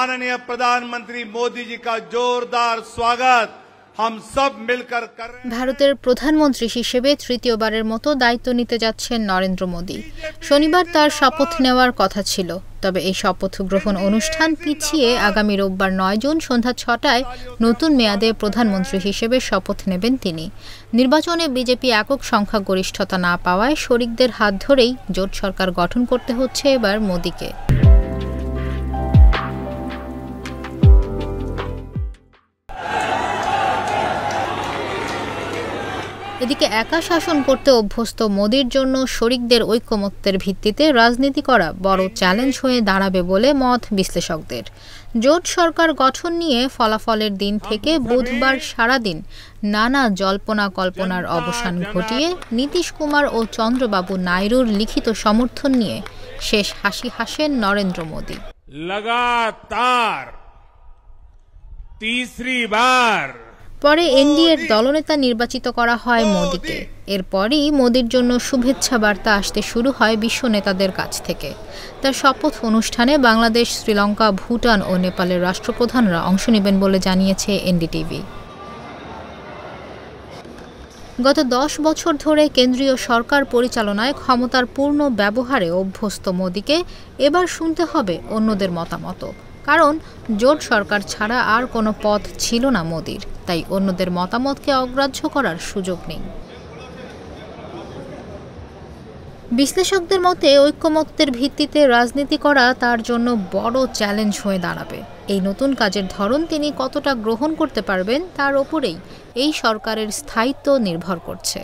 माननीय प्रधानमंत्री मोदी जी का जोरदार स्वागत हम सब मिलकर कर रहे हैं। ভারতের প্রধানমন্ত্রী হিসেবে তৃতীয়বারের মতো দায়িত্ব নিতে যাচ্ছেন নরেন্দ্র মোদি। শনিবার তার শপথ নেওয়ার কথা ছিল, তবে এই শপথ গ্রহণ অনুষ্ঠান পিছিয়ে আগামী রোববার ৯ জুন সন্ধ্যা ৬টায় নতুন মেয়াদে প্রধানমন্ত্রী হিসেবে শপথ নেবেন তিনি। নির্বাচনে বিজেপি একক সংখ্যাগরিষ্ঠতা না পাওয়ায় শরিকদের হাত ধরেই জোট সরকার গঠন করতে হচ্ছে এবার মোদিকে। এদিকে একা শাসন করতে অভ্যস্ত মোদির জন্য শরিকদের ঐকমত্যের ভিত্তিতে রাজনীতি করা বড় চ্যালেঞ্জ হয়ে দাঁড়াবে বলে মত বিশ্লেষকদের। জোট সরকার গঠন নিয়ে ফলাফলের দিন থেকে বুধবার সারাদিন নানা জল্পনা কল্পনার অবসান ঘটিয়ে নীতিশ কুমার ও চন্দ্রবাবু নাইডুর লিখিত সমর্থন নিয়ে শেষ হাসি হাসেন নরেন্দ্র মোদি। लगातार तीसरी बार পরে এনডিএর দলনেতা নির্বাচিত করা হয় মোদিকে। এরপরই মোদির জন্য শুভেচ্ছা বার্তা আসতে শুরু হয় বিশ্ব নেতাদের কাছ থেকে। তার শপথ অনুষ্ঠানে বাংলাদেশ, শ্রীলঙ্কা, ভুটান ও নেপালের রাষ্ট্রপ্রধানরা অংশ নেবেন বলে জানিয়েছে এনডিটিভি। গত ১০ বছর ধরে কেন্দ্রীয় সরকার পরিচালনায় ক্ষমতার পূর্ণ ব্যবহারে অভ্যস্ত মোদিকে এবার শুনতে হবে অন্যদের মতামত। কারণ জোট সরকার ছাড়া আর কোনো পথ ছিল না মোদির, তাই অন্যদের মতামতকে অগ্রাহ্য করার সুযোগ নেই। বিশ্লেষকদের মতে ঐকমত্যের ভিত্তিতে রাজনীতি করা তার জন্য বড় চ্যালেঞ্জ হয়ে দাঁড়াবে। এই নতুন কাজের ধরন তিনি কতটা গ্রহণ করতে পারবেন তার ওপরেই এই সরকারের স্থায়িত্ব নির্ভর করছে।